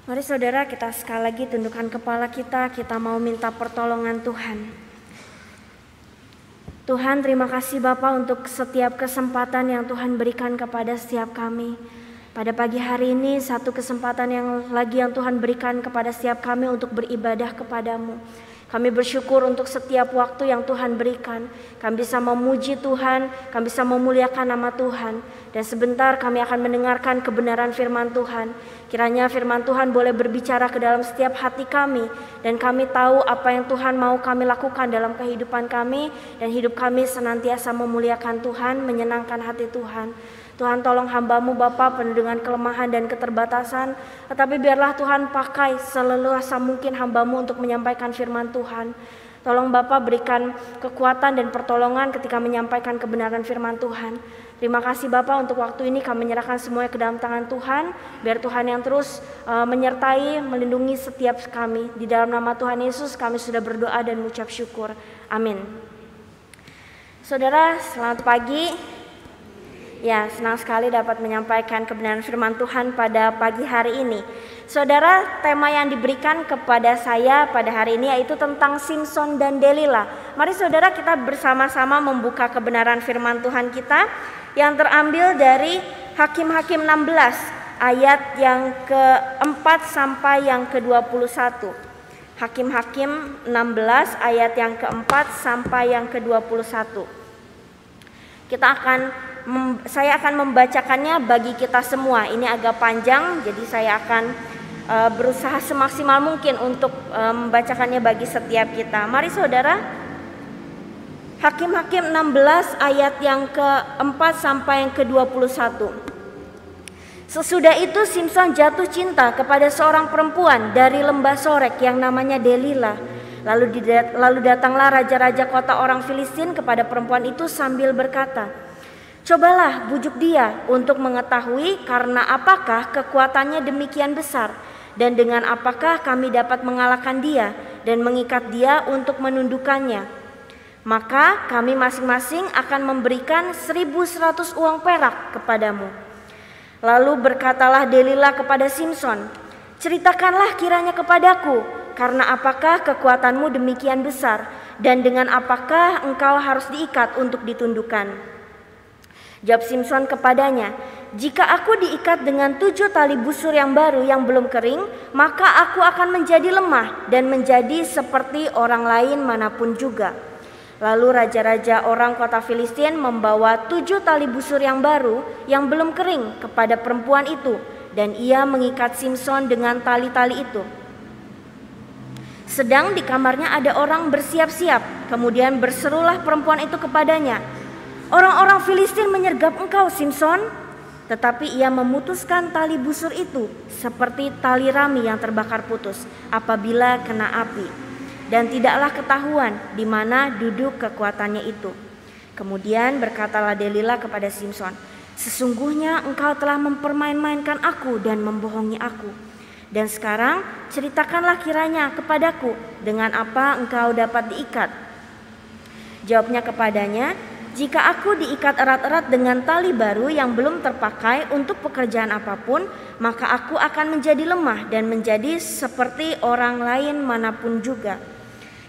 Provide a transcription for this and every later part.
Mari saudara, kita sekali lagi tundukkan kepala kita mau minta pertolongan Tuhan. Tuhan, terima kasih Bapa untuk setiap kesempatan yang Tuhan berikan kepada setiap kami. Pada pagi hari ini satu kesempatan yang Tuhan berikan kepada setiap kami untuk beribadah kepadamu. Kami bersyukur untuk setiap waktu yang Tuhan berikan. Kami bisa memuji Tuhan, kami bisa memuliakan nama Tuhan. Dan sebentar kami akan mendengarkan kebenaran firman Tuhan. Kiranya firman Tuhan boleh berbicara ke dalam setiap hati kami. Dan kami tahu apa yang Tuhan mau kami lakukan dalam kehidupan kami. Dan hidup kami senantiasa memuliakan Tuhan, menyenangkan hati Tuhan. Tuhan, tolong hamba-Mu Bapa penuh dengan kelemahan dan keterbatasan, tetapi biarlah Tuhan pakai seleluasa mungkin hamba-Mu untuk menyampaikan firman Tuhan. Tolong Bapa berikan kekuatan dan pertolongan ketika menyampaikan kebenaran firman Tuhan. Terima kasih Bapa untuk waktu ini kami menyerahkan semuanya ke dalam tangan Tuhan. Biar Tuhan yang terus menyertai, melindungi setiap kami. Di dalam nama Tuhan Yesus kami sudah berdoa dan mengucap syukur. Amin. Saudara, selamat pagi. Ya, senang sekali dapat menyampaikan kebenaran firman Tuhan pada pagi hari ini. Saudara, tema yang diberikan kepada saya pada hari ini yaitu tentang Simson dan Delila. Mari saudara kita bersama-sama membuka kebenaran firman Tuhan kita yang terambil dari Hakim-Hakim 16 ayat yang ke-4 sampai yang ke-21. Hakim-Hakim 16 ayat yang ke-4 sampai yang ke-21. Saya akan membacakannya bagi kita semua. Ini agak panjang, jadi saya akan berusaha semaksimal mungkin untuk membacakannya bagi setiap kita. Mari saudara, Hakim-Hakim 16 ayat yang ke-4 sampai yang ke-21. Sesudah itu Simson jatuh cinta kepada seorang perempuan dari lembah Sorek yang namanya Delila. Lalu datanglah raja-raja kota orang Filistin kepada perempuan itu sambil berkata, "Cobalah bujuk dia untuk mengetahui karena apakah kekuatannya demikian besar dan dengan apakah kami dapat mengalahkan dia dan mengikat dia untuk menundukkannya. Maka kami masing-masing akan memberikan 1.100 uang perak kepadamu." Lalu berkatalah Delila kepada Simson, "Ceritakanlah kiranya kepadaku, karena apakah kekuatanmu demikian besar dan dengan apakah engkau harus diikat untuk ditundukkan?" Jawab Simson kepadanya, "Jika aku diikat dengan 7 tali busur yang baru yang belum kering, maka aku akan menjadi lemah dan menjadi seperti orang lain manapun juga." Lalu raja-raja orang kota Filistin membawa 7 tali busur yang baru yang belum kering kepada perempuan itu, dan ia mengikat Simson dengan tali-tali itu. Sedang di kamarnya ada orang bersiap-siap. Kemudian berserulah perempuan itu kepadanya, "Orang-orang Filistin menyergap engkau, Simson." Tetapi ia memutuskan tali busur itu seperti tali rami yang terbakar putus apabila kena api, dan tidaklah ketahuan di mana duduk kekuatannya itu. Kemudian berkatalah Delila kepada Simson, "Sesungguhnya engkau telah mempermain-mainkan aku dan membohongi aku. Dan sekarang ceritakanlah kiranya kepadaku dengan apa engkau dapat diikat." Jawabnya kepadanya, "Jika aku diikat erat-erat dengan tali baru yang belum terpakai untuk pekerjaan apapun, maka aku akan menjadi lemah dan menjadi seperti orang lain manapun juga."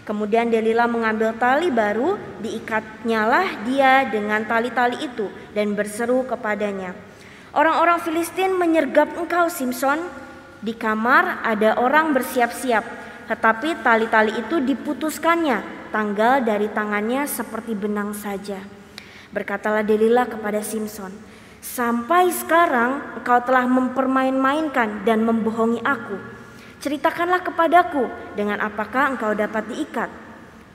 Kemudian Delila mengambil tali baru, diikatnyalah dia dengan tali-tali itu dan berseru kepadanya, "Orang-orang Filistin menyergap engkau, Simson. Di kamar ada orang bersiap-siap, tetapi tali-tali itu diputuskannya, tanggal dari tangannya seperti benang saja." Berkatalah Delila kepada Simson, "Sampai sekarang engkau telah mempermain-mainkan dan membohongi aku. Ceritakanlah kepadaku dengan apakah engkau dapat diikat."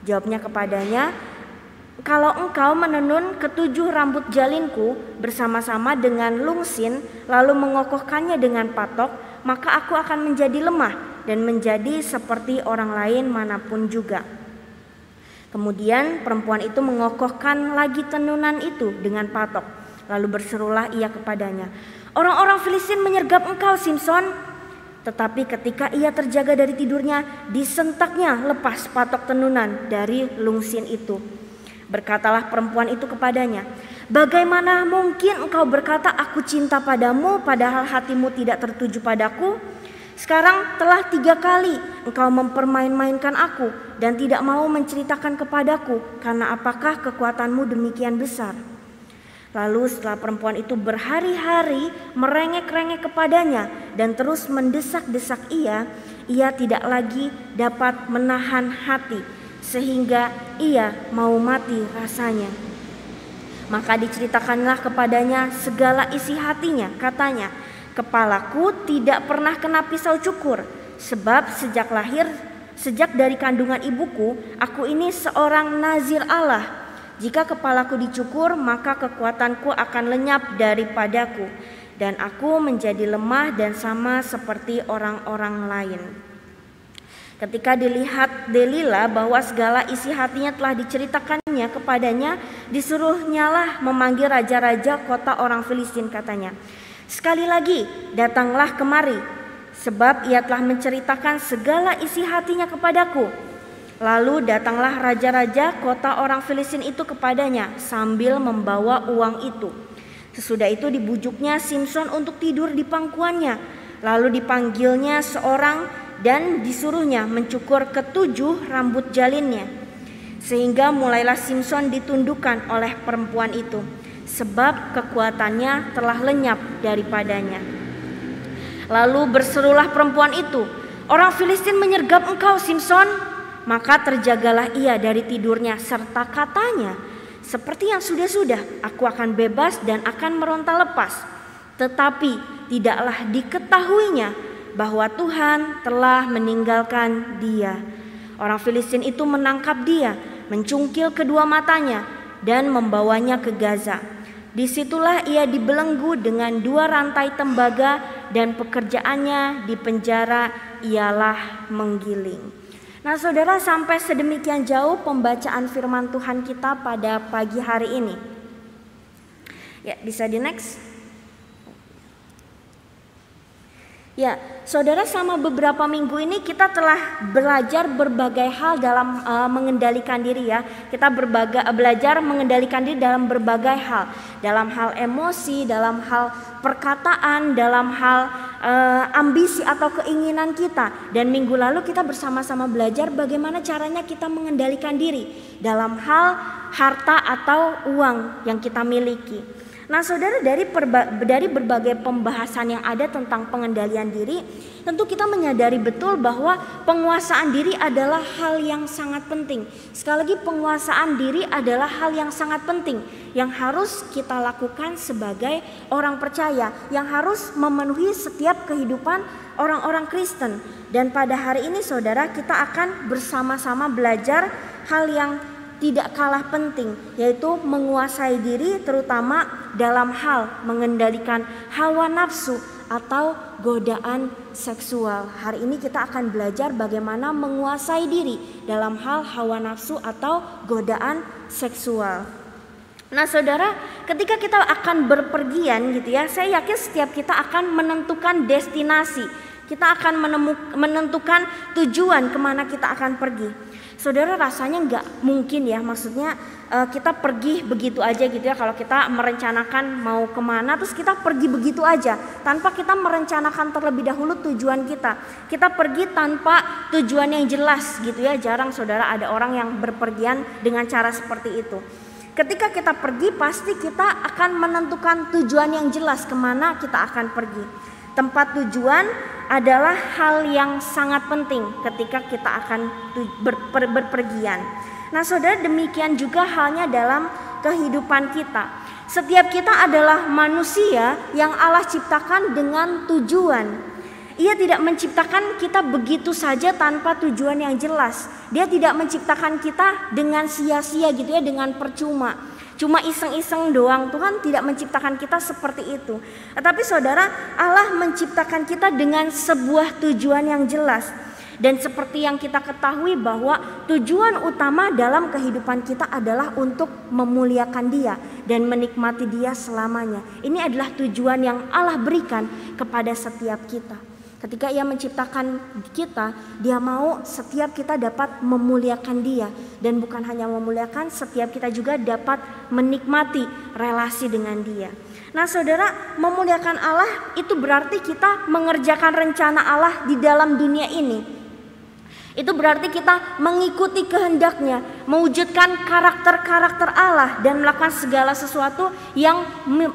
Jawabnya kepadanya, "Kalau engkau menenun ke7 rambut jalinku bersama-sama dengan lungsin, lalu mengokohkannya dengan patok, maka aku akan menjadi lemah dan menjadi seperti orang lain manapun juga." Kemudian perempuan itu mengokohkan lagi tenunan itu dengan patok. Lalu berserulah ia kepadanya, "Orang-orang Filistin menyergap engkau, Simson." Tetapi ketika ia terjaga dari tidurnya, disentaknya lepas patok tenunan dari lungsin itu. Berkatalah perempuan itu kepadanya, "Bagaimana mungkin engkau berkata aku cinta padamu, padahal hatimu tidak tertuju padaku? Sekarang telah 3 kali engkau mempermain-mainkan aku dan tidak mau menceritakan kepadaku, karena apakah kekuatanmu demikian besar?" Lalu setelah perempuan itu berhari-hari merengek-rengek kepadanya dan terus mendesak-desak ia tidak lagi dapat menahan hati sehingga ia mau mati rasanya. Maka diceritakanlah kepadanya segala isi hatinya. Katanya, "Kepalaku tidak pernah kena pisau cukur, sebab sejak dari kandungan ibuku, aku ini seorang nazir Allah. Jika kepalaku dicukur, maka kekuatanku akan lenyap daripadaku, dan aku menjadi lemah dan sama seperti orang-orang lain." Ketika dilihat Delila bahwa segala isi hatinya telah diceritakannya kepadanya, disuruhnyalah memanggil raja-raja kota orang Filistin. Katanya, "Sekali lagi datanglah kemari, sebab ia telah menceritakan segala isi hatinya kepadaku." Lalu datanglah raja-raja kota orang Filistin itu kepadanya sambil membawa uang itu. Sesudah itu dibujuknya Simson untuk tidur di pangkuannya. Lalu dipanggilnya seorang dan disuruhnya mencukur ke-7 rambut jalinnya. Sehingga mulailah Simson ditundukkan oleh perempuan itu, sebab kekuatannya telah lenyap daripadanya. Lalu berserulah perempuan itu, "Orang Filistin menyergap engkau, Simson." Maka terjagalah ia dari tidurnya serta katanya, "Seperti yang sudah-sudah, aku akan bebas dan akan meronta lepas." Tetapi tidaklah diketahuinya bahwa Tuhan telah meninggalkan dia. Orang Filistin itu menangkap dia, mencungkil kedua matanya dan membawanya ke Gaza. Disitulah ia dibelenggu dengan 2 rantai tembaga dan pekerjaannya di penjara ialah menggiling. Nah saudara, sampai sedemikian jauh pembacaan firman Tuhan kita pada pagi hari ini. Ya, bisa di next. Ya, saudara, selama beberapa minggu ini kita telah belajar berbagai hal dalam mengendalikan diri ya. Kita belajar mengendalikan diri dalam berbagai hal. Dalam hal emosi, dalam hal perkataan, dalam hal ambisi atau keinginan kita. Dan minggu lalu kita bersama-sama belajar bagaimana caranya kita mengendalikan diri dalam hal harta atau uang yang kita miliki. Nah saudara, dari berbagai pembahasan yang ada tentang pengendalian diri, tentu kita menyadari betul bahwa penguasaan diri adalah hal yang sangat penting. Sekali lagi, penguasaan diri adalah hal yang sangat penting yang harus kita lakukan sebagai orang percaya, yang harus memenuhi setiap kehidupan orang-orang Kristen. Dan pada hari ini saudara, kita akan bersama-sama belajar hal yang tidak kalah penting, yaitu menguasai diri, terutama dalam hal mengendalikan hawa nafsu atau godaan seksual. Hari ini kita akan belajar bagaimana menguasai diri dalam hal hawa nafsu atau godaan seksual. Nah saudara, ketika kita akan berpergian gitu ya, saya yakin setiap kita akan menentukan destinasi. Kita akan menentukan tujuan kemana kita akan pergi. Saudara, rasanya nggak mungkin ya, maksudnya kita pergi begitu aja gitu ya. Kalau kita merencanakan mau kemana, terus kita pergi begitu aja tanpa kita merencanakan terlebih dahulu tujuan kita. Kita pergi tanpa tujuan yang jelas gitu ya. Jarang saudara ada orang yang berpergian dengan cara seperti itu. Ketika kita pergi, pasti kita akan menentukan tujuan yang jelas kemana kita akan pergi. Tempat tujuan adalah hal yang sangat penting ketika kita akan berpergian. Nah saudara, demikian juga halnya dalam kehidupan kita. Setiap kita adalah manusia yang Allah ciptakan dengan tujuan. Ia tidak menciptakan kita begitu saja tanpa tujuan yang jelas. Dia tidak menciptakan kita dengan sia-sia gitu ya, dengan percuma. Cuma iseng-iseng doang. Tuhan tidak menciptakan kita seperti itu. Tetapi saudara, Allah menciptakan kita dengan sebuah tujuan yang jelas. Dan seperti yang kita ketahui bahwa tujuan utama dalam kehidupan kita adalah untuk memuliakan Dia dan menikmati Dia selamanya. Ini adalah tujuan yang Allah berikan kepada setiap kita. Ketika Ia menciptakan kita, Dia mau setiap kita dapat memuliakan Dia. Dan bukan hanya memuliakan, setiap kita juga dapat menikmati relasi dengan Dia. Nah saudara, memuliakan Allah itu berarti kita mengerjakan rencana Allah di dalam dunia ini. Itu berarti kita mengikuti kehendaknya, mewujudkan karakter-karakter Allah dan melakukan segala sesuatu yang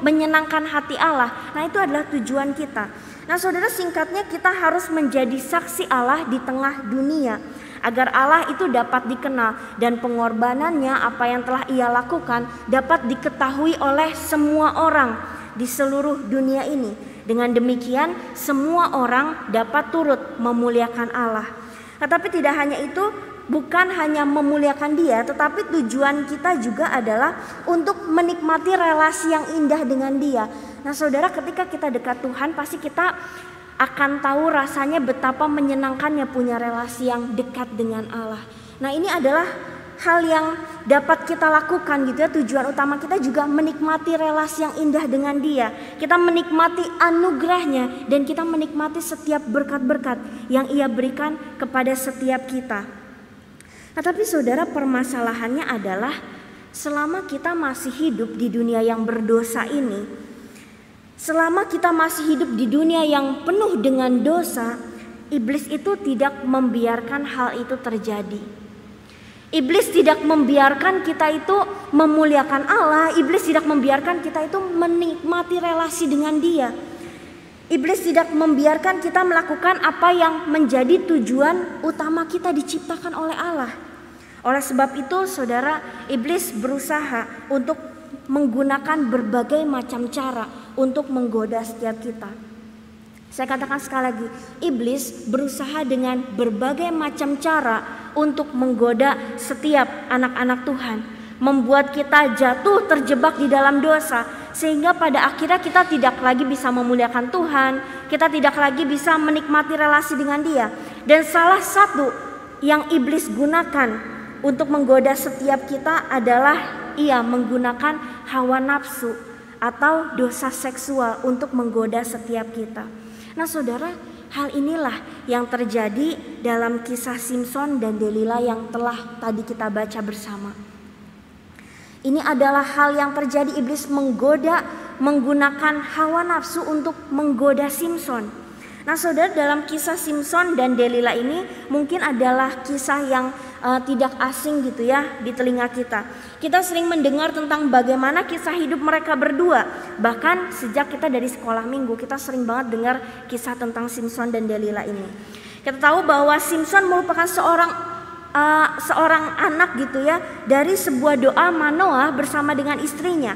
menyenangkan hati Allah. Nah itu adalah tujuan kita. Nah saudara, singkatnya kita harus menjadi saksi Allah di tengah dunia, agar Allah itu dapat dikenal dan pengorbanannya, apa yang telah ia lakukan, dapat diketahui oleh semua orang di seluruh dunia ini. Dengan demikian semua orang dapat turut memuliakan Allah. Tetapi tidak hanya itu, bukan hanya memuliakan Dia, tetapi tujuan kita juga adalah untuk menikmati relasi yang indah dengan Dia. Nah saudara, ketika kita dekat Tuhan, pasti kita akan tahu rasanya betapa menyenangkannya punya relasi yang dekat dengan Allah. Nah ini adalah hal yang dapat kita lakukan gitu ya. Tujuan utama kita juga menikmati relasi yang indah dengan Dia. Kita menikmati anugerahnya dan kita menikmati setiap berkat-berkat yang Ia berikan kepada setiap kita. Nah, tapi saudara, permasalahannya adalah selama kita masih hidup di dunia yang berdosa ini, selama kita masih hidup di dunia yang penuh dengan dosa, iblis itu tidak membiarkan hal itu terjadi. Iblis tidak membiarkan kita itu memuliakan Allah. Iblis tidak membiarkan kita itu menikmati relasi dengan Dia. Iblis tidak membiarkan kita melakukan apa yang menjadi tujuan utama kita diciptakan oleh Allah. Oleh sebab itu saudara, iblis berusaha untuk menggunakan berbagai macam cara untuk menggoda setiap kita. Saya katakan sekali lagi, iblis berusaha dengan berbagai macam cara untuk menggoda setiap anak-anak Tuhan, membuat kita jatuh terjebak di dalam dosa, sehingga pada akhirnya kita tidak lagi bisa memuliakan Tuhan, kita tidak lagi bisa menikmati relasi dengan Dia. Dan salah satu yang iblis gunakan untuk menggoda setiap kita adalah ia menggunakan hawa nafsu atau dosa seksual untuk menggoda setiap kita. Nah saudara, hal inilah yang terjadi dalam kisah Simson dan Delila yang telah tadi kita baca bersama. Ini adalah hal yang terjadi, iblis menggoda menggunakan hawa nafsu untuk menggoda Simson. Nah saudara, dalam kisah Simson dan Delila ini mungkin adalah kisah yang tidak asing gitu ya di telinga kita. Kita sering mendengar tentang bagaimana kisah hidup mereka berdua. Bahkan sejak kita dari sekolah minggu kita sering banget dengar kisah tentang Simson dan Delila ini. Kita tahu bahwa Simson merupakan seorang anak gitu ya dari sebuah doa Manoah bersama dengan istrinya.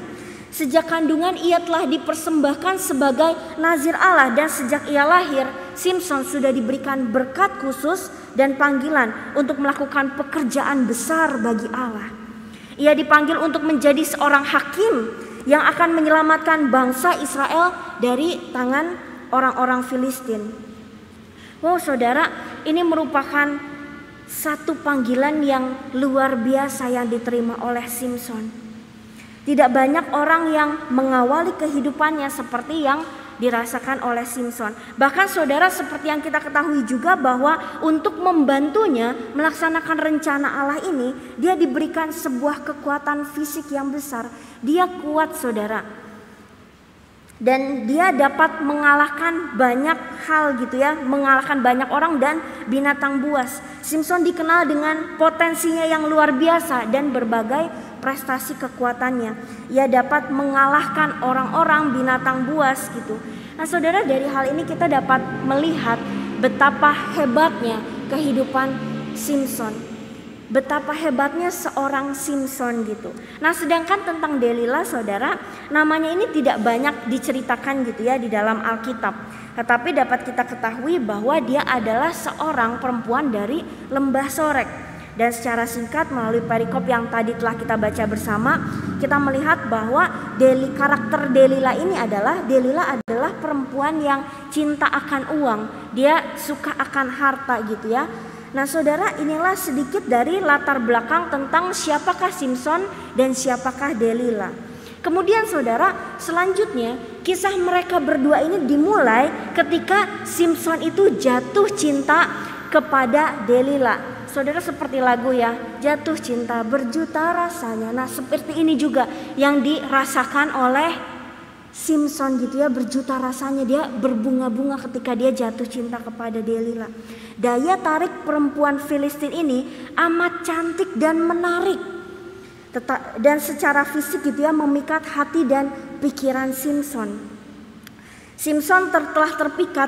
Sejak kandungan ia telah dipersembahkan sebagai nazir Allah, dan sejak ia lahir Simson sudah diberikan berkat khusus dan panggilan untuk melakukan pekerjaan besar bagi Allah. Ia dipanggil untuk menjadi seorang hakim yang akan menyelamatkan bangsa Israel dari tangan orang-orang Filistin. Wow saudara, ini merupakan satu panggilan yang luar biasa yang diterima oleh Simson. Tidak banyak orang yang mengawali kehidupannya seperti yang dirasakan oleh Simson. Bahkan saudara, seperti yang kita ketahui juga bahwa untuk membantunya melaksanakan rencana Allah ini, dia diberikan sebuah kekuatan fisik yang besar. Dia kuat saudara. Dan dia dapat mengalahkan banyak hal gitu ya, mengalahkan banyak orang dan binatang buas. Simson dikenal dengan potensinya yang luar biasa dan berbagai prestasi kekuatannya. Ia dapat mengalahkan orang-orang binatang buas gitu. Nah saudara, dari hal ini kita dapat melihat betapa hebatnya kehidupan Simson, betapa hebatnya seorang Simson gitu. Nah sedangkan tentang Delila saudara, namanya ini tidak banyak diceritakan gitu ya di dalam Alkitab. Tetapi dapat kita ketahui bahwa dia adalah seorang perempuan dari lembah Sorek. Dan secara singkat melalui perikop yang tadi telah kita baca bersama, kita melihat bahwa karakter Delila ini adalah perempuan yang cinta akan uang. Dia suka akan harta gitu ya. Nah saudara, inilah sedikit dari latar belakang tentang siapakah Simson dan siapakah Delila. Kemudian saudara, selanjutnya kisah mereka berdua ini dimulai ketika Simson itu jatuh cinta kepada Delila. Saudara, seperti lagu ya, jatuh cinta berjuta rasanya. Nah seperti ini juga yang dirasakan oleh Simson gitu ya, berjuta rasanya, dia berbunga-bunga ketika dia jatuh cinta kepada Delila. Daya tarik perempuan Filistin ini amat cantik dan menarik. Dan secara fisik gitu ya, memikat hati dan pikiran Simson. Simson telah terpikat,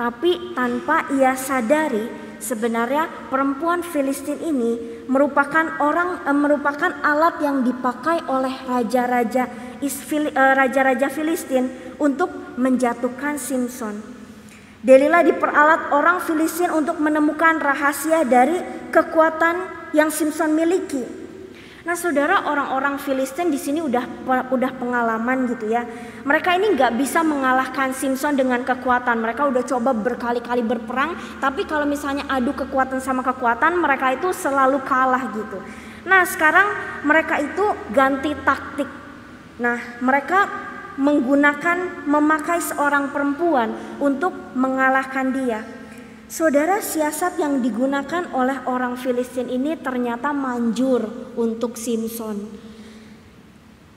tapi tanpa ia sadari sebenarnya perempuan Filistin ini merupakan alat yang dipakai oleh raja-raja Filistin untuk menjatuhkan Simson. Delila diperalat orang Filistin untuk menemukan rahasia dari kekuatan yang Simson miliki. Nah, saudara, orang-orang Filistin di sini udah pengalaman gitu ya. Mereka ini nggak bisa mengalahkan Simson dengan kekuatan. Mereka udah coba berkali-kali berperang, tapi kalau misalnya adu kekuatan sama kekuatan, mereka itu selalu kalah gitu. Nah, sekarang mereka itu ganti taktik. Nah, mereka memakai seorang perempuan untuk mengalahkan dia. Saudara, siasat yang digunakan oleh orang Filistin ini ternyata manjur untuk Simson.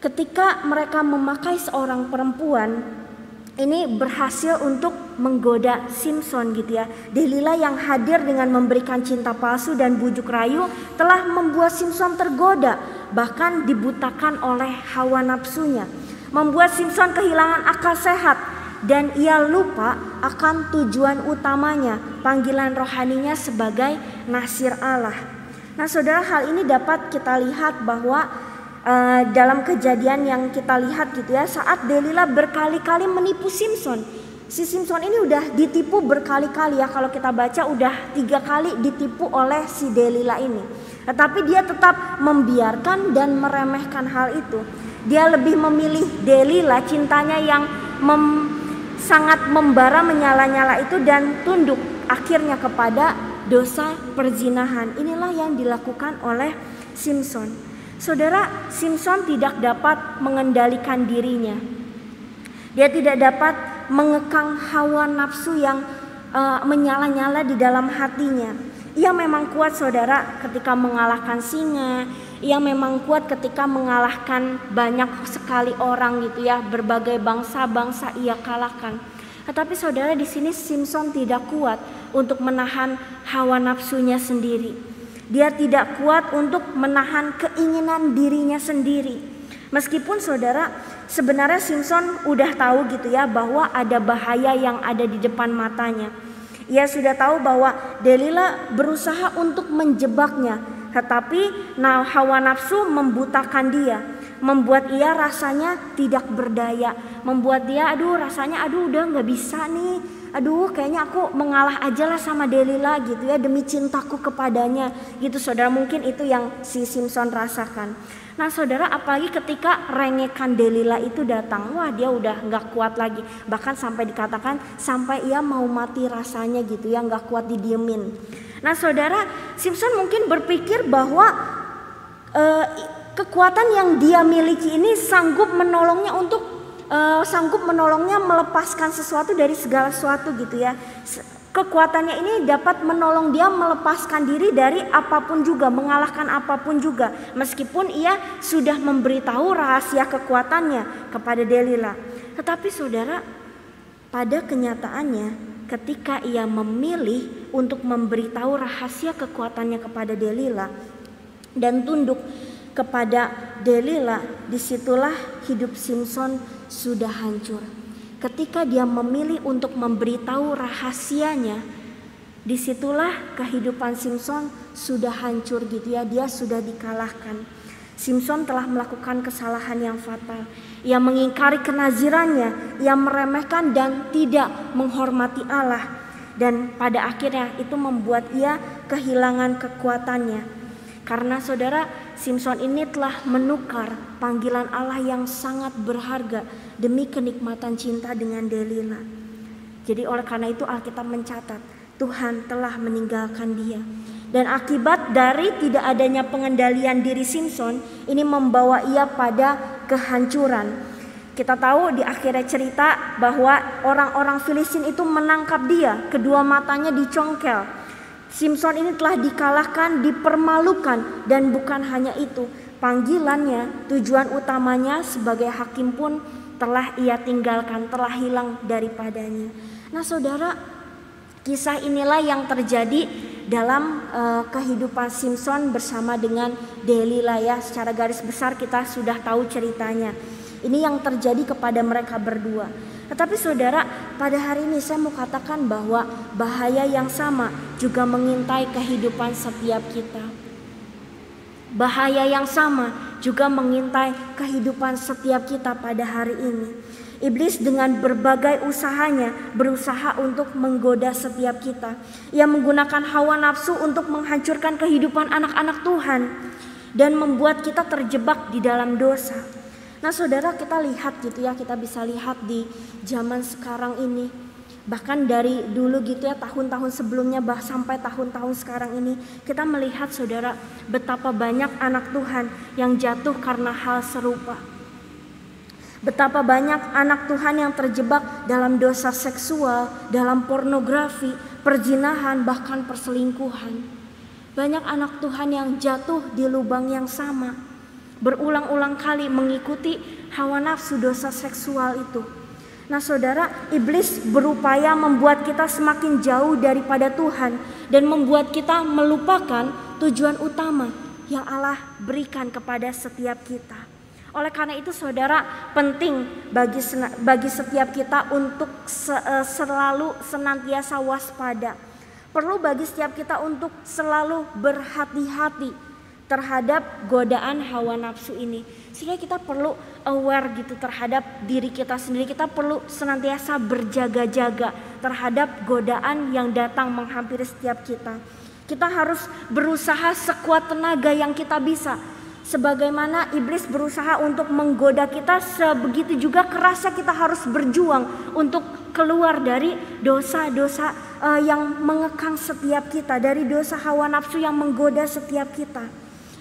Ketika mereka memakai seorang perempuan, ini berhasil untuk menggoda Simson gitu ya. Delila yang hadir dengan memberikan cinta palsu dan bujuk rayu telah membuat Simson tergoda, bahkan dibutakan oleh hawa nafsunya, membuat Simson kehilangan akal sehat. Dan ia lupa akan tujuan utamanya, panggilan rohaninya sebagai nasir Allah. Nah, saudara, hal ini dapat kita lihat bahwa dalam kejadian yang kita lihat gitu ya, saat Delila berkali-kali menipu Simson. Si Simson ini udah ditipu berkali-kali ya, kalau kita baca udah 3 kali ditipu oleh si Delila ini. Tetapi dia tetap membiarkan dan meremehkan hal itu. Dia lebih memilih Delila, cintanya yang sangat membara, menyala-nyala itu, dan tunduk akhirnya kepada dosa perzinahan. Inilah yang dilakukan oleh Simson. Saudara, Simson tidak dapat mengendalikan dirinya. Dia tidak dapat mengekang hawa nafsu yang menyala-nyala di dalam hatinya. Ia memang kuat, saudara, ketika mengalahkan singa. Ia memang kuat ketika mengalahkan banyak sekali orang gitu ya, berbagai bangsa-bangsa ia kalahkan. Tetapi saudara, di sini Simson tidak kuat untuk menahan hawa nafsunya sendiri. Dia tidak kuat untuk menahan keinginan dirinya sendiri. Meskipun saudara, sebenarnya Simson udah tahu gitu ya bahwa ada bahaya yang ada di depan matanya. Ia sudah tahu bahwa Delila berusaha untuk menjebaknya, tetapi hawa nafsu membutakan dia, membuat ia rasanya tidak berdaya, membuat dia rasanya udah nggak bisa nih, kayaknya aku mengalah aja lah sama Delila gitu ya, demi cintaku kepadanya gitu. Saudara, mungkin itu yang si Simson rasakan. Nah, saudara, apalagi ketika rengekan Delila itu datang, wah, dia udah nggak kuat lagi, bahkan sampai dikatakan sampai ia mau mati rasanya gitu ya, nggak kuat didiemin. Nah, saudara, Simson mungkin berpikir bahwa kekuatan yang dia miliki ini sanggup menolongnya melepaskan sesuatu dari segala sesuatu gitu ya. Kekuatannya ini dapat menolong dia melepaskan diri dari apapun juga, mengalahkan apapun juga, meskipun ia sudah memberitahu rahasia kekuatannya kepada Delila. Tetapi saudara, pada kenyataannya ketika ia memilih untuk memberitahu rahasia kekuatannya kepada Delila dan tunduk kepada Delila, disitulah hidup Simson sudah hancur. Ketika dia memilih untuk memberitahu rahasianya, disitulah kehidupan Simson sudah hancur gitu ya, dia sudah dikalahkan. Simson telah melakukan kesalahan yang fatal. Ia mengingkari kenazirannya, ia meremehkan dan tidak menghormati Allah. Dan pada akhirnya itu membuat ia kehilangan kekuatannya. Karena saudara, Simson ini telah menukar panggilan Allah yang sangat berharga demi kenikmatan cinta dengan Delila. Jadi oleh karena itu Alkitab mencatat Tuhan telah meninggalkan dia. Dan akibat dari tidak adanya pengendalian diri Simson ini membawa ia pada kehancuran. Kita tahu di akhirnya cerita bahwa orang-orang Filistin itu menangkap dia, kedua matanya dicongkel. Simson ini telah dikalahkan, dipermalukan, dan bukan hanya itu, panggilannya, tujuan utamanya sebagai hakim pun telah ia tinggalkan, telah hilang daripadanya. Nah saudara, kisah inilah yang terjadi dalam kehidupan Simson bersama dengan Delila ya. Secara garis besar kita sudah tahu ceritanya. Ini yang terjadi kepada mereka berdua. Tetapi saudara, pada hari ini saya mau katakan bahwa bahaya yang sama juga mengintai kehidupan setiap kita. Bahaya yang sama juga mengintai kehidupan setiap kita pada hari ini. Iblis dengan berbagai usahanya berusaha untuk menggoda setiap kita. Ia menggunakan hawa nafsu untuk menghancurkan kehidupan anak-anak Tuhan dan membuat kita terjebak di dalam dosa. Nah saudara, kita lihat gitu ya, kita bisa lihat di zaman sekarang ini. Bahkan dari dulu gitu ya, tahun-tahun sebelumnya sampai tahun-tahun sekarang ini, kita melihat saudara betapa banyak anak Tuhan yang jatuh karena hal serupa. Betapa banyak anak Tuhan yang terjebak dalam dosa seksual, dalam pornografi, perzinahan, bahkan perselingkuhan. Banyak anak Tuhan yang jatuh di lubang yang sama, berulang-ulang kali mengikuti hawa nafsu dosa seksual itu. Nah saudara, iblis berupaya membuat kita semakin jauh daripada Tuhan dan membuat kita melupakan tujuan utama yang Allah berikan kepada setiap kita. Oleh karena itu saudara, penting bagi setiap kita untuk selalu senantiasa waspada. Perlu bagi setiap kita untuk selalu berhati-hati terhadap godaan hawa nafsu ini. Sehingga kita perlu aware gitu terhadap diri kita sendiri. Kita perlu senantiasa berjaga-jaga terhadap godaan yang datang menghampiri setiap kita. Kita harus berusaha sekuat tenaga yang kita bisa. Sebagaimana iblis berusaha untuk menggoda kita, sebegitu juga kerasnya kita harus berjuang untuk keluar dari dosa-dosa yang mengekang setiap kita, dari dosa hawa nafsu yang menggoda setiap kita.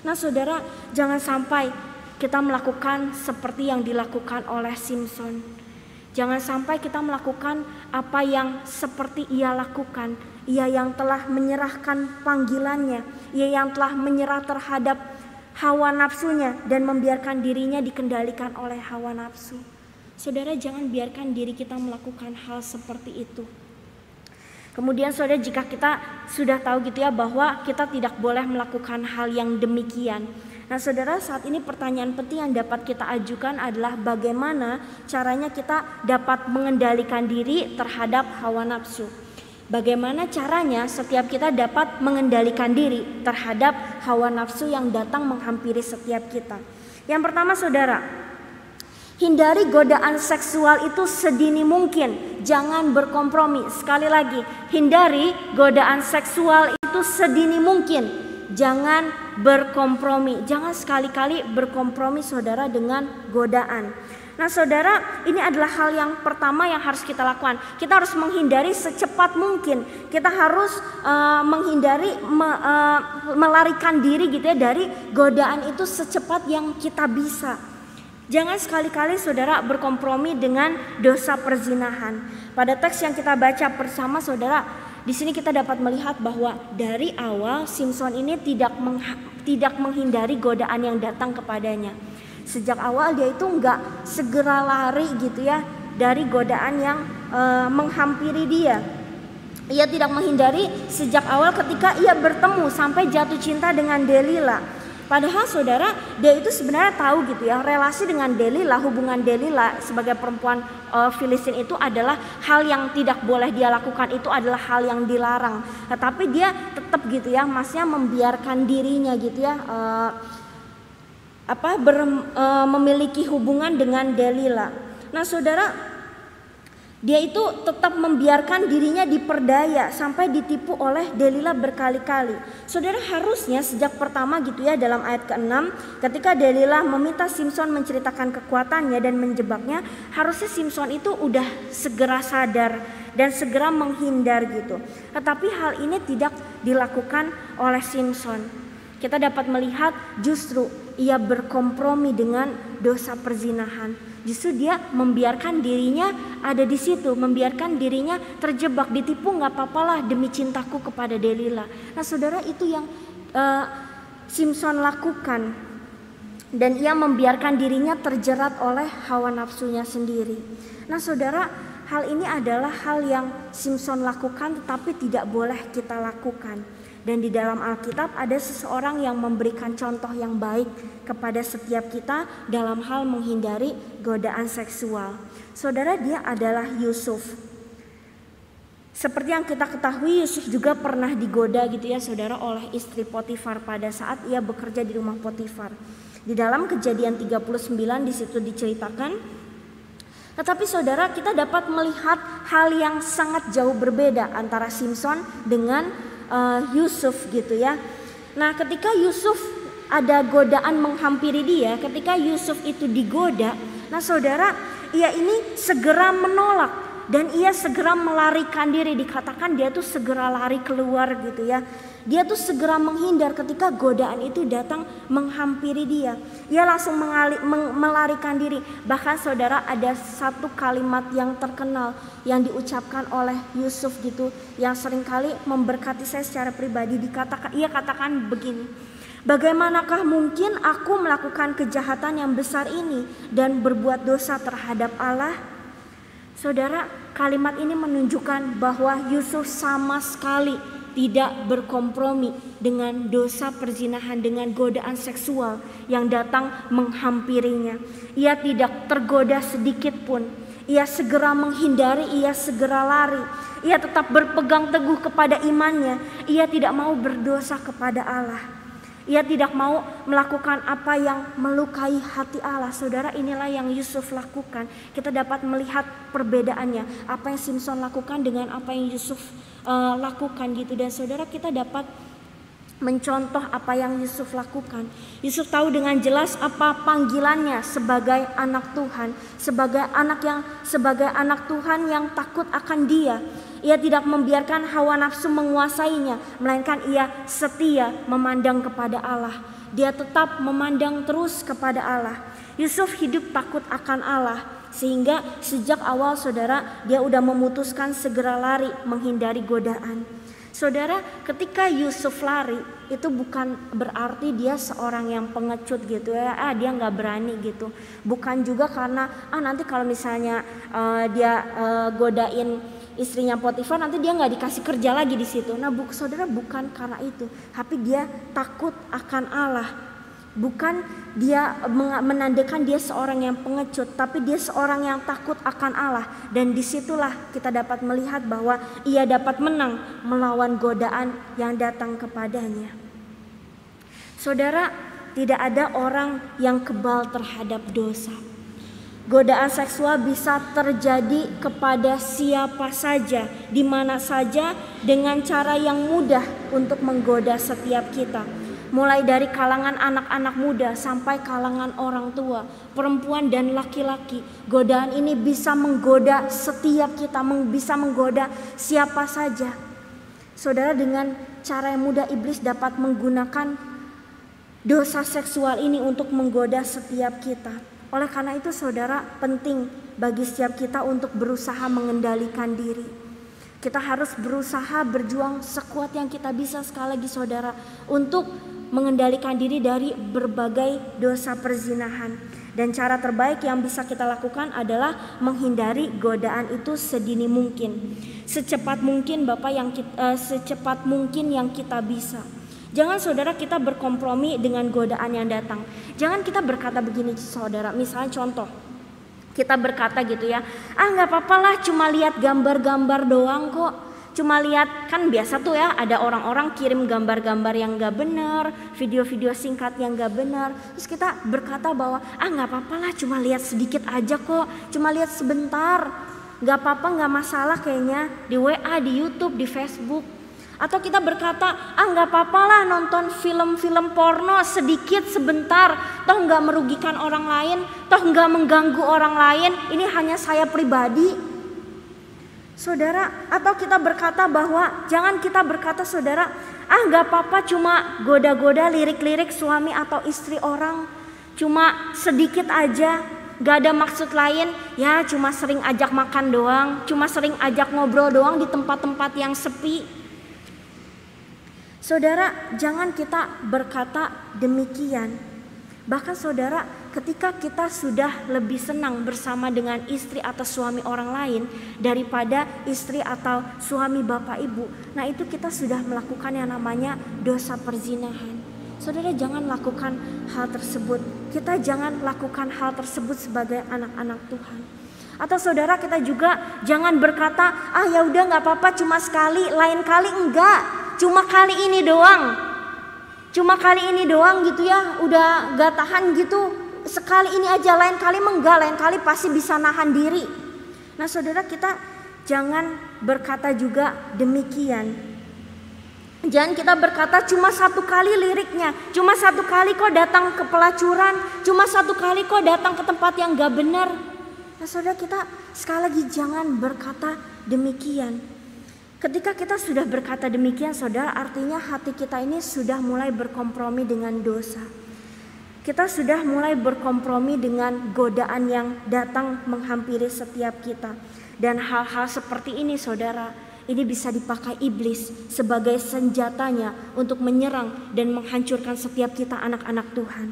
Nah saudara, jangan sampai kita melakukan seperti yang dilakukan oleh Simson. Jangan sampai kita melakukan apa yang seperti ia lakukan. Ia yang telah menyerahkan panggilannya, ia yang telah menyerah terhadap hawa nafsunya dan membiarkan dirinya dikendalikan oleh hawa nafsu. Saudara, jangan biarkan diri kita melakukan hal seperti itu. Kemudian saudara, jika kita sudah tahu gitu ya bahwa kita tidak boleh melakukan hal yang demikian. Nah saudara, saat ini pertanyaan penting yang dapat kita ajukan adalah bagaimana caranya kita dapat mengendalikan diri terhadap hawa nafsu. Bagaimana caranya setiap kita dapat mengendalikan diri terhadap hawa nafsu yang datang menghampiri setiap kita. Yang pertama saudara, hindari godaan seksual itu sedini mungkin. Jangan berkompromi. Sekali lagi, hindari godaan seksual itu sedini mungkin. Jangan berkompromi. Jangan sekali-kali berkompromi saudara dengan godaan. Nah saudara, ini adalah hal yang pertama yang harus kita lakukan. Kita harus menghindari secepat mungkin. Kita harus menghindari melarikan diri gitu ya dari godaan itu secepat yang kita bisa. Jangan sekali-kali saudara berkompromi dengan dosa perzinahan. Pada teks yang kita baca bersama saudara, di sini kita dapat melihat bahwa dari awal Simson ini tidak menghindari godaan yang datang kepadanya. Sejak awal dia itu enggak segera lari gitu ya dari godaan yang menghampiri dia. Ia tidak menghindari sejak awal ketika ia bertemu sampai jatuh cinta dengan Delila. Padahal saudara, dia itu sebenarnya tahu gitu ya, relasi dengan Delila, hubungan Delila sebagai perempuan Filistin itu adalah hal yang tidak boleh dia lakukan, itu adalah hal yang dilarang. Tetapi dia tetap gitu ya, maksudnya membiarkan dirinya gitu ya memiliki hubungan dengan Delila. Nah saudara, dia itu tetap membiarkan dirinya diperdaya sampai ditipu oleh Delila berkali-kali. Saudara, harusnya sejak pertama gitu ya dalam ayat ke-6 ketika Delila meminta Simson menceritakan kekuatannya dan menjebaknya, harusnya Simson itu udah segera sadar dan segera menghindar gitu. Tetapi hal ini tidak dilakukan oleh Simson. Kita dapat melihat justru ia berkompromi dengan dosa perzinahan. Justru dia membiarkan dirinya ada di situ, membiarkan dirinya terjebak, ditipu, nggak apa-apalah demi cintaku kepada Delila. Nah saudara, itu yang Simson lakukan. dan ia membiarkan dirinya terjerat oleh hawa nafsunya sendiri. Nah saudara, hal ini adalah hal yang Simson lakukan tetapi tidak boleh kita lakukan. Dan di dalam Alkitab ada seseorang yang memberikan contoh yang baik kepada setiap kita dalam hal menghindari godaan seksual. Saudara, dia adalah Yusuf. Seperti yang kita ketahui, Yusuf juga pernah digoda gitu ya saudara oleh istri Potifar pada saat ia bekerja di rumah Potifar. Di dalam Kejadian 39 di situ diceritakan. Tetapi saudara, kita dapat melihat hal yang sangat jauh berbeda antara Simson dengan Yusuf gitu ya. Nah, ketika Yusuf ada godaan menghampiri dia, ketika Yusuf itu digoda, nah saudara, ia ini segera menolak. Dan ia segera melarikan diri, dikatakan dia tuh segera lari keluar gitu ya. Dia tuh segera menghindar ketika godaan itu datang menghampiri dia. Ia langsung melarikan diri. Bahkan saudara, ada satu kalimat yang terkenal yang diucapkan oleh Yusuf gitu, yang seringkali memberkati saya secara pribadi. Ia katakan begini, bagaimanakah mungkin aku melakukan kejahatan yang besar ini dan berbuat dosa terhadap Allah? Saudara, kalimat ini menunjukkan bahwa Yusuf sama sekali tidak berkompromi dengan dosa perzinahan, dengan godaan seksual yang datang menghampirinya. Ia tidak tergoda sedikit pun. Ia segera menghindari, ia segera lari. Ia tetap berpegang teguh kepada imannya. Ia tidak mau berdosa kepada Allah. Ia tidak mau melakukan apa yang melukai hati Allah. Saudara, inilah yang Yusuf lakukan. Kita dapat melihat perbedaannya, apa yang Simson lakukan dengan apa yang Yusuf lakukan gitu. Dan saudara, kita dapat mencontoh apa yang Yusuf lakukan. Yusuf tahu dengan jelas apa panggilannya sebagai anak Tuhan, sebagai anak Tuhan yang takut akan Dia. Ia tidak membiarkan hawa nafsu menguasainya, melainkan ia setia memandang kepada Allah. Dia tetap memandang terus kepada Allah. Yusuf hidup takut akan Allah, sehingga sejak awal saudara, dia udah memutuskan segera lari menghindari godaan. Saudara, ketika Yusuf lari, itu bukan berarti dia seorang yang pengecut gitu ya, dia nggak berani gitu. Bukan juga karena nanti kalau misalnya dia godain istrinya Potifar, nanti dia nggak dikasih kerja lagi di situ. Nah, saudara, bukan karena itu, tapi dia takut akan Allah. Bukan dia menandakan dia seorang yang pengecut, tapi dia seorang yang takut akan Allah. Dan disitulah kita dapat melihat bahwa ia dapat menang melawan godaan yang datang kepadanya. Saudara, tidak ada orang yang kebal terhadap dosa. Godaan seksual bisa terjadi kepada siapa saja, di mana saja, dengan cara yang mudah untuk menggoda setiap kita. Mulai dari kalangan anak-anak muda sampai kalangan orang tua, perempuan dan laki-laki. Godaan ini bisa menggoda setiap kita, bisa menggoda siapa saja. Saudara, dengan cara yang mudah iblis dapat menggunakan dosa seksual ini untuk menggoda setiap kita. Oleh karena itu saudara, penting bagi setiap kita untuk berusaha mengendalikan diri. Kita harus berusaha berjuang sekuat yang kita bisa, sekali lagi saudara, untuk mengendalikan diri dari berbagai dosa perzinahan. Dan cara terbaik yang bisa kita lakukan adalah menghindari godaan itu sedini mungkin. Secepat mungkin secepat mungkin yang kita bisa. Jangan saudara kita berkompromi dengan godaan yang datang. Jangan kita berkata begini saudara, misalnya contoh, kita berkata gitu ya, nggak apa-apa lah, cuma lihat gambar-gambar doang kok. Cuma lihat, kan biasa tuh ya, ada orang-orang kirim gambar-gambar yang gak benar, video-video singkat yang gak benar. Terus kita berkata bahwa nggak apa-apa lah, cuma lihat sedikit aja kok, cuma lihat sebentar, gak apa-apa, gak masalah kayaknya, di WA, di YouTube, di Facebook. Atau kita berkata, nggak apa-apa lah nonton film-film porno sedikit sebentar, toh nggak merugikan orang lain, toh nggak mengganggu orang lain, ini hanya saya pribadi. Saudara, atau kita berkata bahwa, jangan kita berkata saudara, nggak apa-apa cuma goda-goda lirik-lirik suami atau istri orang, cuma sedikit aja, gak ada maksud lain, ya cuma sering ajak makan doang, cuma sering ajak ngobrol doang di tempat-tempat yang sepi. Saudara, jangan kita berkata demikian. Bahkan saudara, ketika kita sudah lebih senang bersama dengan istri atau suami orang lain daripada istri atau suami bapak ibu, nah itu kita sudah melakukan yang namanya dosa perzinahan. Saudara, jangan lakukan hal tersebut. Kita jangan lakukan hal tersebut sebagai anak-anak Tuhan. Atau saudara, kita juga jangan berkata, ah ya udah nggak apa-apa, cuma sekali, lain kali enggak, cuma kali ini doang. Cuma kali ini doang gitu ya, udah gak tahan gitu. Sekali ini aja, lain kali enggak, lain kali pasti bisa nahan diri. Nah saudara, kita jangan berkata juga demikian. Jangan kita berkata cuma satu kali liriknya, cuma satu kali kok datang ke pelacuran, cuma satu kali kok datang ke tempat yang gak benar. Nah saudara, kita sekali lagi jangan berkata demikian. Ketika kita sudah berkata demikian, saudara, artinya hati kita ini sudah mulai berkompromi dengan dosa. Kita sudah mulai berkompromi dengan godaan yang datang menghampiri setiap kita. Dan hal-hal seperti ini, saudara, ini bisa dipakai iblis sebagai senjatanya untuk menyerang dan menghancurkan setiap kita anak-anak Tuhan.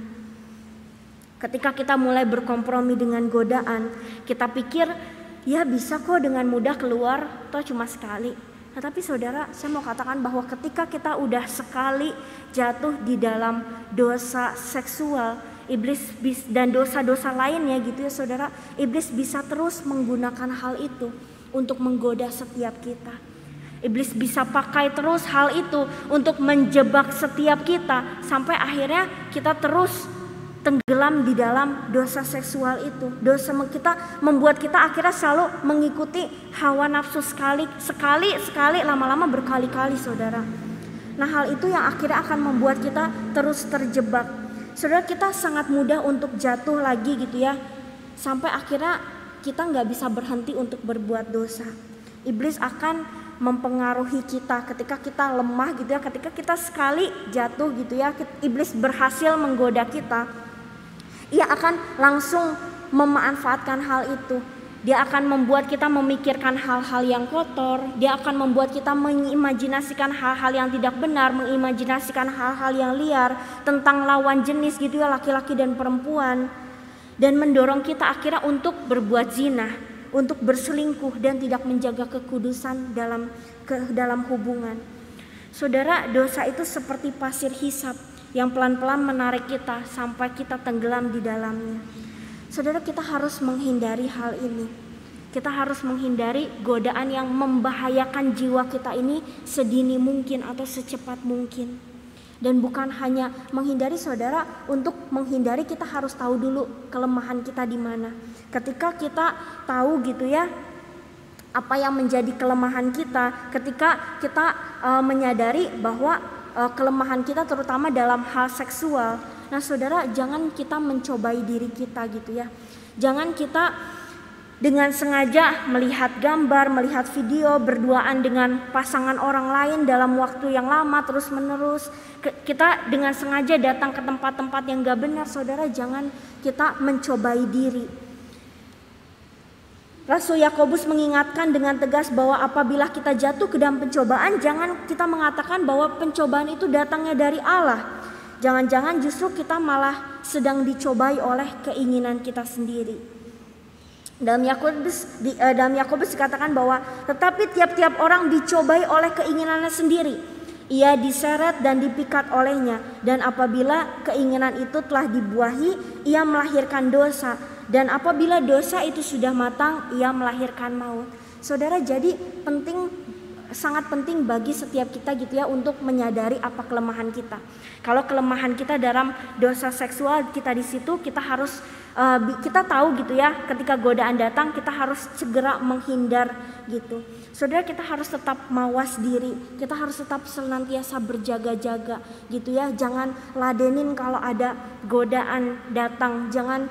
Ketika kita mulai berkompromi dengan godaan, kita pikir ya bisa kok dengan mudah keluar, toh cuma sekali. Nah, tapi saudara, saya mau katakan bahwa ketika kita udah sekali jatuh di dalam dosa seksual, iblis dan dosa-dosa lainnya gitu ya saudara, iblis bisa terus menggunakan hal itu untuk menggoda setiap kita. Iblis bisa pakai terus hal itu untuk menjebak setiap kita sampai akhirnya kita terus tenggelam di dalam dosa seksual itu. Dosa kita membuat kita akhirnya selalu mengikuti hawa nafsu sekali, lama-lama berkali-kali saudara. Nah hal itu yang akhirnya akan membuat kita terus terjebak. Saudara, kita sangat mudah untuk jatuh lagi gitu ya, sampai akhirnya kita gak bisa berhenti untuk berbuat dosa. Iblis akan mempengaruhi kita ketika kita lemah gitu ya, ketika kita sekali jatuh gitu ya, iblis berhasil menggoda kita. Ia akan langsung memanfaatkan hal itu. Dia akan membuat kita memikirkan hal-hal yang kotor. Dia akan membuat kita mengimajinasikan hal-hal yang tidak benar, mengimajinasikan hal-hal yang liar tentang lawan jenis gitu ya, laki-laki dan perempuan. Dan mendorong kita akhirnya untuk berbuat zina, untuk berselingkuh dan tidak menjaga kekudusan dalam hubungan. Saudara, dosa itu seperti pasir hisap yang pelan-pelan menarik kita sampai kita tenggelam di dalamnya. Saudara, kita harus menghindari hal ini. Kita harus menghindari godaan yang membahayakan jiwa kita ini sedini mungkin atau secepat mungkin. Dan bukan hanya menghindari saudara, untuk menghindari kita harus tahu dulu kelemahan kita di mana. Ketika kita tahu gitu ya, apa yang menjadi kelemahan kita, ketika kita menyadari bahwa kelemahan kita terutama dalam hal seksual. Nah saudara, jangan kita mencobai diri kita gitu ya. Jangan kita dengan sengaja melihat gambar, melihat video berduaan dengan pasangan orang lain dalam waktu yang lama terus menerus. Kita dengan sengaja datang ke tempat-tempat yang gak benar. Saudara, jangan kita mencobai diri. Rasul Yakobus mengingatkan dengan tegas bahwa apabila kita jatuh ke dalam pencobaan, jangan kita mengatakan bahwa pencobaan itu datangnya dari Allah. Jangan-jangan justru kita malah sedang dicobai oleh keinginan kita sendiri. Dalam Yakobus dikatakan bahwa tetapi tiap-tiap orang dicobai oleh keinginannya sendiri. Ia diseret dan dipikat olehnya, dan apabila keinginan itu telah dibuahi, ia melahirkan dosa. Dan apabila dosa itu sudah matang, ia melahirkan maut. Saudara, jadi sangat penting bagi setiap kita gitu ya untuk menyadari apa kelemahan kita. Kalau kelemahan kita dalam dosa seksual, kita di situ kita harus kita tahu gitu ya, ketika godaan datang kita harus segera menghindar gitu. Saudara, kita harus tetap mawas diri, kita harus tetap senantiasa berjaga-jaga gitu ya. Jangan ladenin kalau ada godaan datang, jangan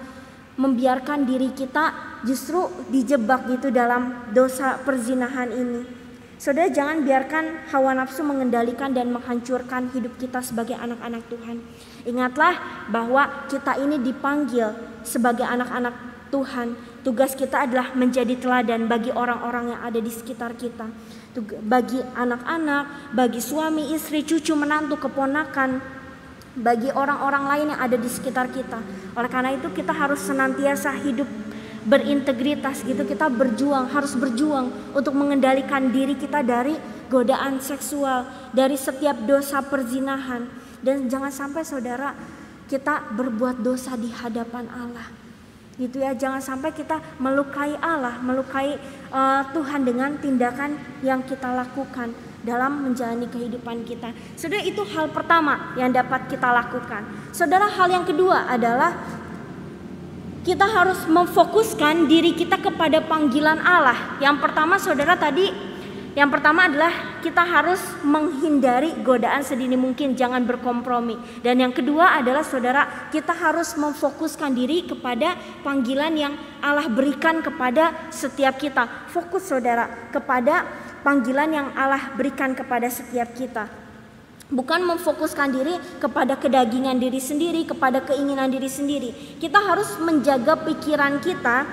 membiarkan diri kita justru dijebak gitu dalam dosa perzinahan ini. Saudara, jangan biarkan hawa nafsu mengendalikan dan menghancurkan hidup kita sebagai anak-anak Tuhan. Ingatlah bahwa kita ini dipanggil sebagai anak-anak Tuhan. Tugas kita adalah menjadi teladan bagi orang-orang yang ada di sekitar kita. Bagi anak-anak, bagi suami, istri, cucu, menantu, keponakan, bagi orang-orang lain yang ada di sekitar kita. Oleh karena itu kita harus senantiasa hidup berintegritas gitu. Kita harus berjuang untuk mengendalikan diri kita dari godaan seksual, dari setiap dosa perzinahan. Dan jangan sampai saudara kita berbuat dosa di hadapan Allah gitu ya. Jangan sampai kita melukai Allah, melukai Tuhan dengan tindakan yang kita lakukan dalam menjalani kehidupan kita. Saudara, itu hal pertama yang dapat kita lakukan. Saudara, hal yang kedua adalah kita harus memfokuskan diri kita kepada panggilan Allah. Yang pertama adalah kita harus menghindari godaan sedini mungkin, jangan berkompromi. Dan yang kedua adalah saudara, kita harus memfokuskan diri kepada panggilan yang Allah berikan kepada setiap kita. Fokus saudara kepada panggilan yang Allah berikan kepada setiap kita. Bukan memfokuskan diri kepada kedagingan diri sendiri, kepada keinginan diri sendiri. Kita harus menjaga pikiran kita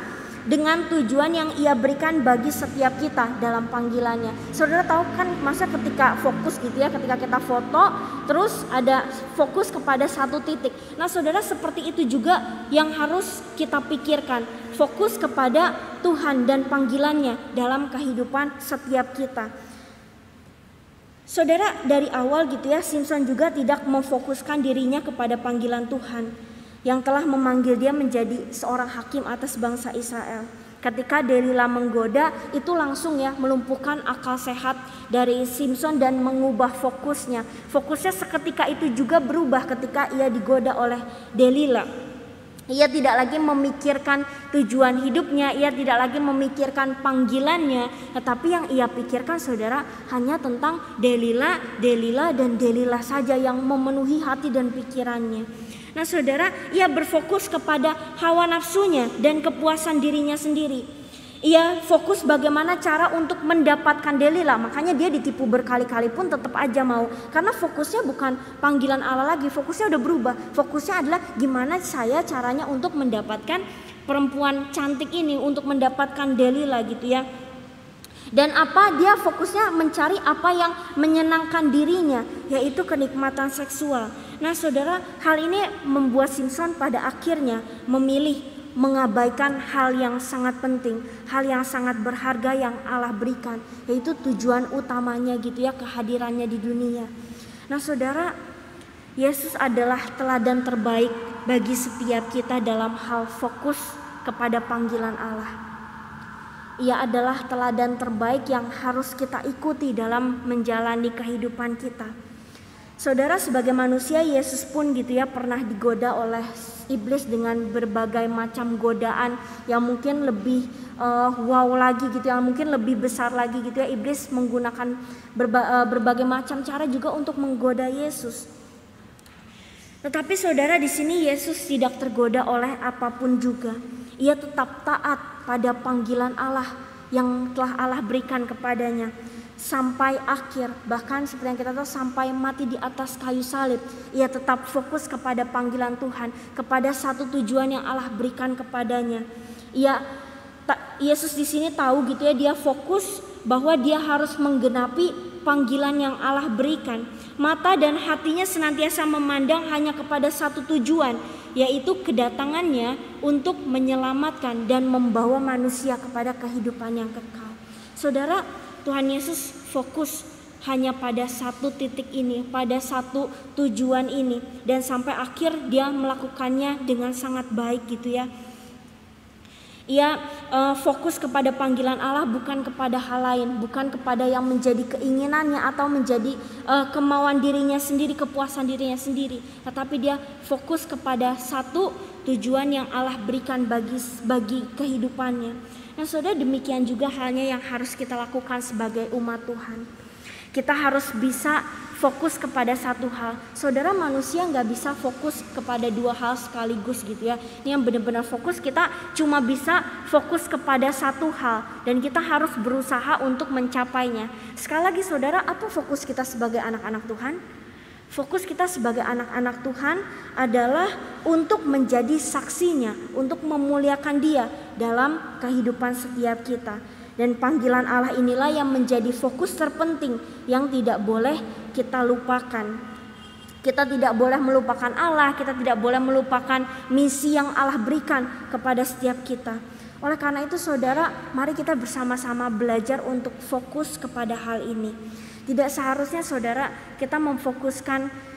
dengan tujuan yang Ia berikan bagi setiap kita dalam panggilannya. Saudara tahu kan, masa ketika fokus gitu ya, ketika kita foto terus ada fokus kepada satu titik. Nah saudara, seperti itu juga yang harus kita pikirkan. Fokus kepada Tuhan dan panggilannya dalam kehidupan setiap kita. Saudara, dari awal gitu ya, Simson juga tidak memfokuskan dirinya kepada panggilan Tuhan yang telah memanggil dia menjadi seorang hakim atas bangsa Israel. Ketika Delila menggoda, itu langsung ya melumpuhkan akal sehat dari Simson dan mengubah fokusnya. Fokusnya seketika itu juga berubah ketika ia digoda oleh Delila. Ia tidak lagi memikirkan tujuan hidupnya, ia tidak lagi memikirkan panggilannya, tetapi yang ia pikirkan saudara hanya tentang Delila saja yang memenuhi hati dan pikirannya. Nah saudara, ia berfokus kepada hawa nafsunya dan kepuasan dirinya sendiri. Ia fokus bagaimana cara untuk mendapatkan Delila. Makanya dia ditipu berkali-kali pun tetap aja mau. Karena fokusnya bukan panggilan Allah lagi, fokusnya udah berubah. Fokusnya adalah gimana saya caranya untuk mendapatkan perempuan cantik ini, untuk mendapatkan Delila gitu ya. Dan dia fokusnya mencari apa yang menyenangkan dirinya, yaitu kenikmatan seksual. Nah saudara, hal ini membuat Simson pada akhirnya memilih mengabaikan hal yang sangat penting, hal yang sangat berharga yang Allah berikan, yaitu tujuan utamanya gitu ya, kehadirannya di dunia. Nah saudara, Yesus adalah teladan terbaik bagi setiap kita dalam hal fokus kepada panggilan Allah. Ia adalah teladan terbaik yang harus kita ikuti dalam menjalani kehidupan kita. Saudara, sebagai manusia, Yesus pun gitu ya pernah digoda oleh iblis dengan berbagai macam godaan yang mungkin lebih wow lagi gitu, yang mungkin lebih besar lagi gitu ya. Iblis menggunakan berbagai macam cara juga untuk menggoda Yesus. Tetapi saudara, di sini Yesus tidak tergoda oleh apapun juga. Ia tetap taat pada panggilan Allah yang telah Allah berikan kepadanya sampai akhir, bahkan seperti yang kita tahu sampai mati di atas kayu salib. Ia tetap fokus kepada panggilan Tuhan, kepada satu tujuan yang Allah berikan kepadanya. Yesus di sini tahu gitu ya, dia fokus bahwa dia harus menggenapi panggilan yang Allah berikan. Mata dan hatinya senantiasa memandang hanya kepada satu tujuan, yaitu kedatangannya untuk menyelamatkan dan membawa manusia kepada kehidupan yang kekal. Saudara, Tuhan Yesus fokus hanya pada satu titik ini, pada satu tujuan ini, dan sampai akhir dia melakukannya dengan sangat baik gitu ya. Ia fokus kepada panggilan Allah, bukan kepada hal lain, bukan kepada yang menjadi keinginannya atau menjadi kemauan dirinya sendiri, kepuasan dirinya sendiri, tetapi dia fokus kepada satu tujuan yang Allah berikan bagi kehidupannya. Nah saudara, demikian juga halnya yang harus kita lakukan sebagai umat Tuhan. Kita harus bisa fokus kepada satu hal. Saudara, manusia gak bisa fokus kepada dua hal sekaligus gitu ya. Ini yang benar-benar fokus, kita cuma bisa fokus kepada satu hal, dan kita harus berusaha untuk mencapainya. Sekali lagi saudara, apa fokus kita sebagai anak-anak Tuhan? Fokus kita sebagai anak-anak Tuhan adalah untuk menjadi saksinya, untuk memuliakan Dia dalam kehidupan setiap kita. Dan panggilan Allah inilah yang menjadi fokus terpenting yang tidak boleh kita lupakan. Kita tidak boleh melupakan Allah, kita tidak boleh melupakan misi yang Allah berikan kepada setiap kita. Oleh karena itu saudara, mari kita bersama-sama belajar untuk fokus kepada hal ini. Tidak seharusnya saudara kita memfokuskan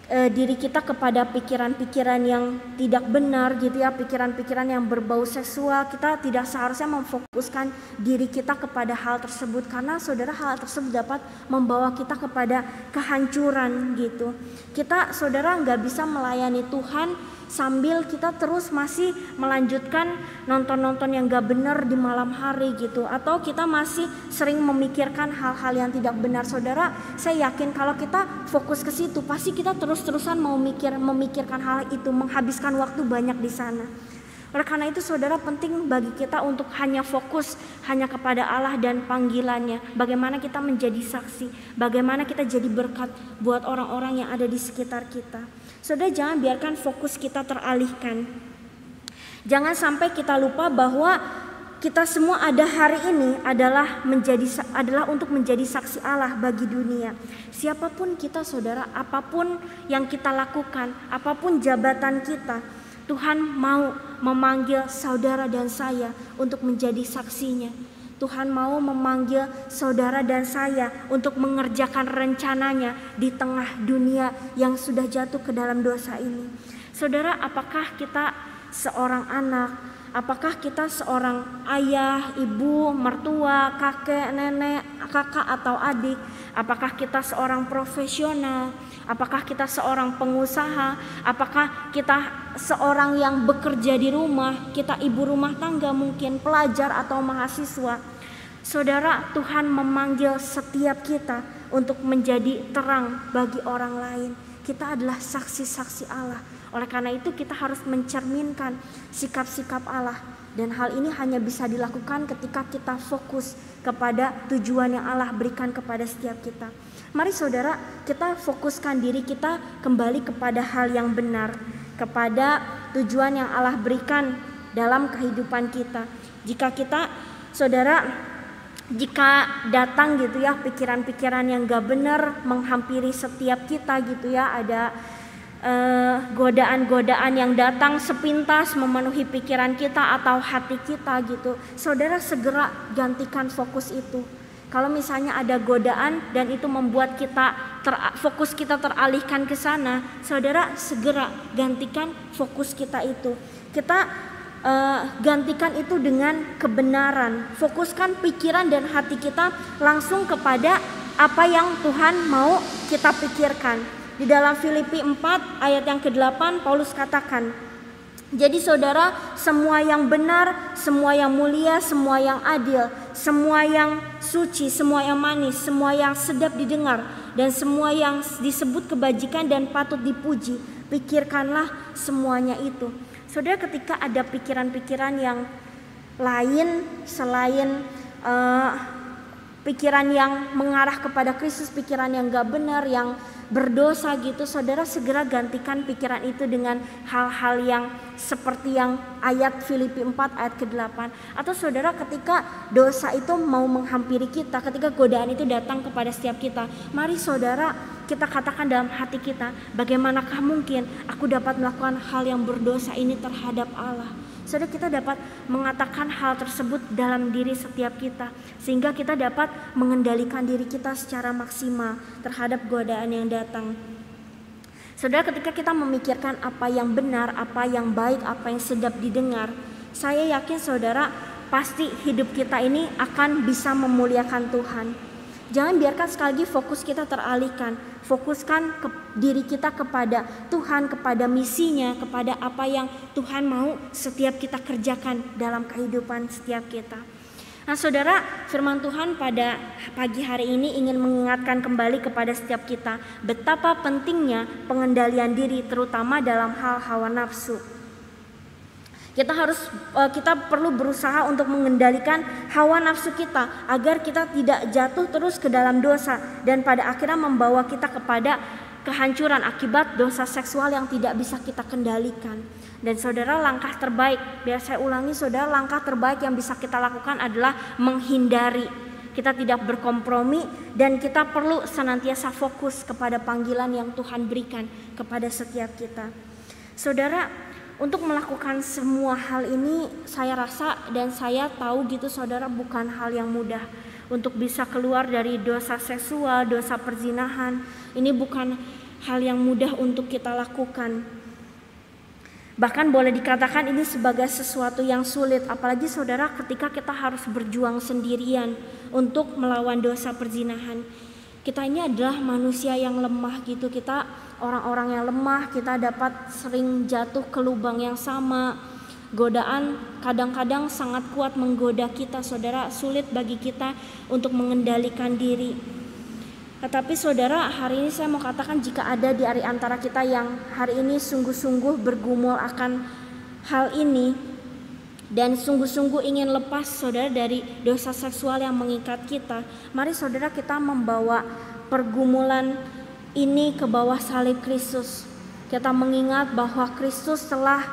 diri kita kepada pikiran-pikiran yang tidak benar gitu ya, pikiran-pikiran yang berbau seksual. Kita tidak seharusnya memfokuskan diri kita kepada hal tersebut, karena saudara hal tersebut dapat membawa kita kepada kehancuran gitu. Kita saudara nggak bisa melayani Tuhan sambil kita terus masih melanjutkan nonton-nonton yang gak benar di malam hari gitu, atau kita masih sering memikirkan hal-hal yang tidak benar. Saudara, saya yakin kalau kita fokus ke situ, pasti kita terus-terusan mau memikirkan hal itu, menghabiskan waktu banyak di sana. Oleh karena itu saudara, penting bagi kita untuk hanya fokus hanya kepada Allah dan panggilannya. Bagaimana kita menjadi saksi, bagaimana kita jadi berkat buat orang-orang yang ada di sekitar kita. Saudara, jangan biarkan fokus kita teralihkan. Jangan sampai kita lupa bahwa kita semua ada hari ini adalah untuk menjadi saksi Allah bagi dunia. Siapapun kita saudara, apapun yang kita lakukan, apapun jabatan kita, Tuhan mau memanggil saudara dan saya untuk menjadi saksinya. Tuhan mau memanggil saudara dan saya untuk mengerjakan rencananya di tengah dunia yang sudah jatuh ke dalam dosa ini. Saudara, apakah kita seorang anak, apakah kita seorang ayah, ibu, mertua, kakek, nenek, kakak atau adik, apakah kita seorang profesional, apakah kita seorang pengusaha, apakah kita seorang yang bekerja di rumah, kita ibu rumah tangga mungkin, pelajar atau mahasiswa. Saudara, Tuhan memanggil setiap kita untuk menjadi terang bagi orang lain. Kita adalah saksi-saksi Allah. Oleh karena itu kita harus mencerminkan sikap-sikap Allah. Dan hal ini hanya bisa dilakukan ketika kita fokus kepada tujuan yang Allah berikan kepada setiap kita. Mari saudara, kita fokuskan diri kita kembali kepada hal yang benar, kepada tujuan yang Allah berikan dalam kehidupan kita. Jika datang gitu ya pikiran-pikiran yang gak benar menghampiri setiap kita gitu ya, ada godaan-godaan yang datang sepintas memenuhi pikiran kita atau hati kita gitu, saudara segera gantikan fokus itu. Kalau misalnya ada godaan dan itu membuat fokus kita teralihkan ke sana, saudara segera gantikan fokus kita itu. Gantikan itu dengan kebenaran. Fokuskan pikiran dan hati kita langsung kepada apa yang Tuhan mau kita pikirkan. Di dalam Filipi 4 ayat yang ke-8 Paulus katakan, jadi saudara, semua yang benar, semua yang mulia, semua yang adil, semua yang suci, semua yang manis, semua yang sedap didengar, dan semua yang disebut kebajikan dan patut dipuji, pikirkanlah semuanya itu. Saudara, ketika ada pikiran-pikiran yang lain selain pikiran yang mengarah kepada Kristus, pikiran yang gak benar, yang berdosa gitu, saudara segera gantikan pikiran itu dengan hal-hal yang seperti yang ayat Filipi 4 ayat ke-8. Atau saudara, ketika dosa itu mau menghampiri kita, ketika godaan itu datang kepada setiap kita, mari saudara kita katakan dalam hati kita, bagaimanakah mungkin aku dapat melakukan hal yang berdosa ini terhadap Allah. Saudara, kita dapat mengatakan hal tersebut dalam diri setiap kita, sehingga kita dapat mengendalikan diri kita secara maksimal terhadap godaan yang datang. Saudara, ketika kita memikirkan apa yang benar, apa yang baik, apa yang sedap didengar, saya yakin saudara pasti hidup kita ini akan bisa memuliakan Tuhan. Jangan biarkan sekali lagi fokus kita teralihkan. Fokuskan diri kita kepada Tuhan, kepada misinya, kepada apa yang Tuhan mau setiap kita kerjakan dalam kehidupan setiap kita. Nah saudara, firman Tuhan pada pagi hari ini ingin mengingatkan kembali kepada setiap kita betapa pentingnya pengendalian diri, terutama dalam hal hawa nafsu. Kita perlu berusaha untuk mengendalikan hawa nafsu kita agar kita tidak jatuh terus ke dalam dosa dan pada akhirnya membawa kita kepada kehancuran akibat dosa seksual yang tidak bisa kita kendalikan. Dan saudara, langkah terbaik, biar saya ulangi saudara, langkah terbaik yang bisa kita lakukan adalah menghindari kita tidak berkompromi, dan kita perlu senantiasa fokus kepada panggilan yang Tuhan berikan kepada setiap kita. Saudara, untuk melakukan semua hal ini saya rasa dan saya tahu gitu saudara, bukan hal yang mudah. Untuk bisa keluar dari dosa seksual, dosa perzinahan, ini bukan hal yang mudah untuk kita lakukan. Bahkan boleh dikatakan ini sebagai sesuatu yang sulit, apalagi saudara ketika kita harus berjuang sendirian untuk melawan dosa perzinahan. Kita ini adalah manusia yang lemah gitu, kita orang-orang yang lemah, kita dapat sering jatuh ke lubang yang sama. Godaan kadang-kadang sangat kuat menggoda kita saudara, sulit bagi kita untuk mengendalikan diri. Tetapi saudara, hari ini saya mau katakan, jika ada di antara kita yang hari ini sungguh-sungguh bergumul akan hal ini dan sungguh-sungguh ingin lepas saudara dari dosa seksual yang mengikat kita, mari saudara kita membawa pergumulan ini ke bawah salib Kristus. Kita mengingat bahwa Kristus telah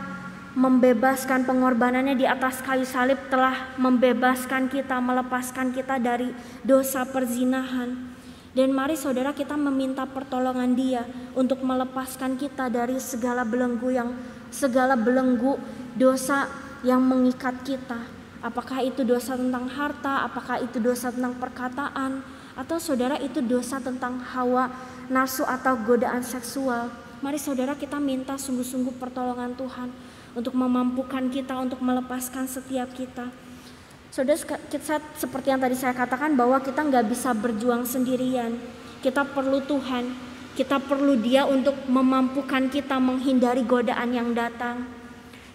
membebaskan, pengorbanannya di atas kayu salib telah membebaskan kita, melepaskan kita dari dosa perzinahan. Dan mari saudara kita meminta pertolongan Dia untuk melepaskan kita dari segala belenggu dosa yang mengikat kita. Apakah itu dosa tentang harta, apakah itu dosa tentang perkataan, atau saudara itu dosa tentang hawa nafsu atau godaan seksual. Mari saudara kita minta sungguh-sungguh pertolongan Tuhan untuk memampukan kita, untuk melepaskan setiap kita. Saudara, seperti yang tadi saya katakan bahwa kita nggak bisa berjuang sendirian. Kita perlu Tuhan, kita perlu Dia untuk memampukan kita menghindari godaan yang datang.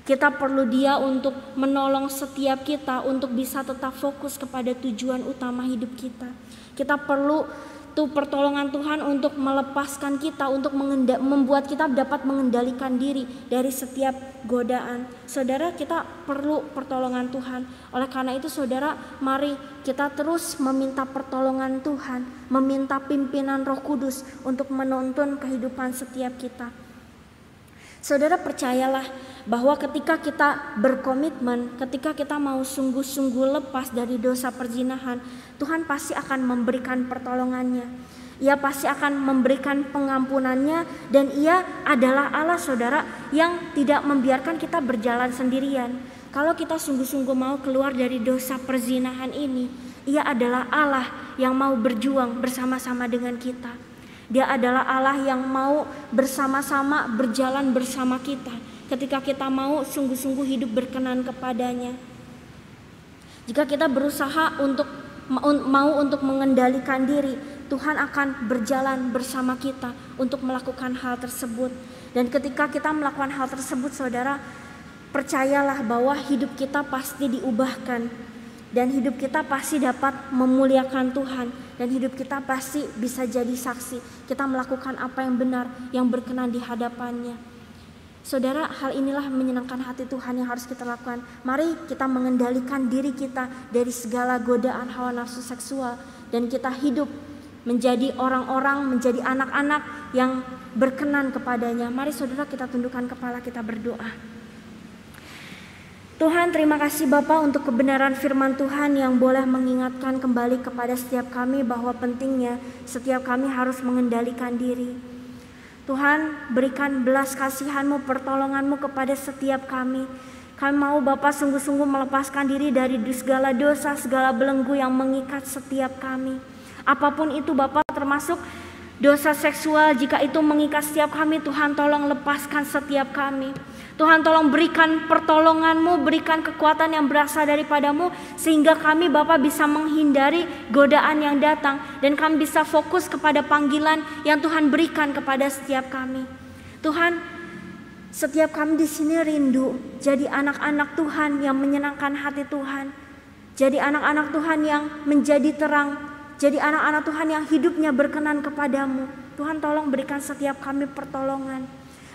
Kita perlu Dia untuk menolong setiap kita untuk bisa tetap fokus kepada tujuan utama hidup kita. Kita perlu pertolongan Tuhan untuk melepaskan kita, untuk membuat kita dapat mengendalikan diri dari setiap godaan. Saudara, kita perlu pertolongan Tuhan. Oleh karena itu saudara, mari kita terus meminta pertolongan Tuhan, meminta pimpinan Roh Kudus untuk menuntun kehidupan setiap kita. Saudara, percayalah bahwa ketika kita berkomitmen, ketika kita mau sungguh-sungguh lepas dari dosa perzinahan, Tuhan pasti akan memberikan pertolongannya. Ia pasti akan memberikan pengampunannya, dan Ia adalah Allah saudara yang tidak membiarkan kita berjalan sendirian. Kalau kita sungguh-sungguh mau keluar dari dosa perzinahan ini, Ia adalah Allah yang mau berjuang bersama-sama dengan kita. Dia adalah Allah yang mau bersama-sama berjalan bersama kita ketika kita mau sungguh-sungguh hidup berkenan kepadanya. Jika kita berusaha untuk mengendalikan diri, Tuhan akan berjalan bersama kita untuk melakukan hal tersebut. Dan ketika kita melakukan hal tersebut saudara, percayalah bahwa hidup kita pasti diubahkan. Dan hidup kita pasti dapat memuliakan Tuhan. Dan hidup kita pasti bisa jadi saksi. Kita melakukan apa yang benar, yang berkenan di hadapannya. Saudara, hal inilah menyenangkan hati Tuhan yang harus kita lakukan. Mari kita mengendalikan diri kita dari segala godaan hawa nafsu seksual. Dan kita hidup menjadi orang-orang, menjadi anak-anak yang berkenan kepadanya. Mari saudara kita tundukkan kepala, kita berdoa. Tuhan, terima kasih Bapa untuk kebenaran firman Tuhan yang boleh mengingatkan kembali kepada setiap kami bahwa pentingnya setiap kami harus mengendalikan diri. Tuhan, berikan belas kasihan-Mu, pertolongan-Mu kepada setiap kami. Kami mau Bapa sungguh-sungguh melepaskan diri dari segala dosa, segala belenggu yang mengikat setiap kami. Apapun itu Bapa, termasuk dosa seksual, jika itu mengikat setiap kami, Tuhan tolong lepaskan setiap kami. Tuhan tolong berikan pertolongan-Mu, berikan kekuatan yang berasal daripada-Mu, sehingga kami Bapa bisa menghindari godaan yang datang, dan kami bisa fokus kepada panggilan yang Tuhan berikan kepada setiap kami. Tuhan, setiap kami di sini rindu jadi anak-anak Tuhan yang menyenangkan hati Tuhan, jadi anak-anak Tuhan yang menjadi terang, jadi anak-anak Tuhan yang hidupnya berkenan kepada-Mu. Tuhan tolong berikan setiap kami pertolongan.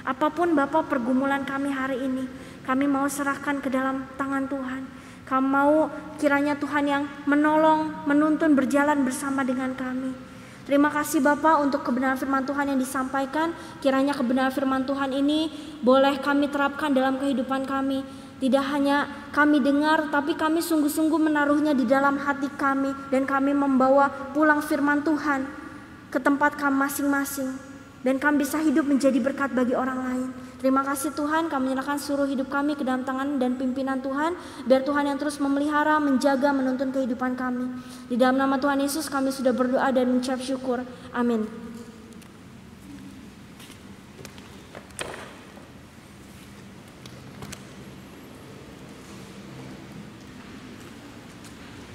Apapun Bapa pergumulan kami hari ini, kami mau serahkan ke dalam tangan Tuhan. Kami mau kiranya Tuhan yang menolong, menuntun, berjalan bersama dengan kami. Terima kasih Bapa untuk kebenaran firman Tuhan yang disampaikan. Kiranya kebenaran firman Tuhan ini boleh kami terapkan dalam kehidupan kami. Tidak hanya kami dengar, tapi kami sungguh-sungguh menaruhnya di dalam hati kami, dan kami membawa pulang firman Tuhan ke tempat kami masing-masing, dan kami bisa hidup menjadi berkat bagi orang lain. Terima kasih Tuhan, kami menyerahkan seluruh hidup kami ke dalam tangan dan pimpinan Tuhan. Biar Tuhan yang terus memelihara, menjaga, menuntun kehidupan kami. Di dalam nama Tuhan Yesus kami sudah berdoa dan mengucap syukur. Amin.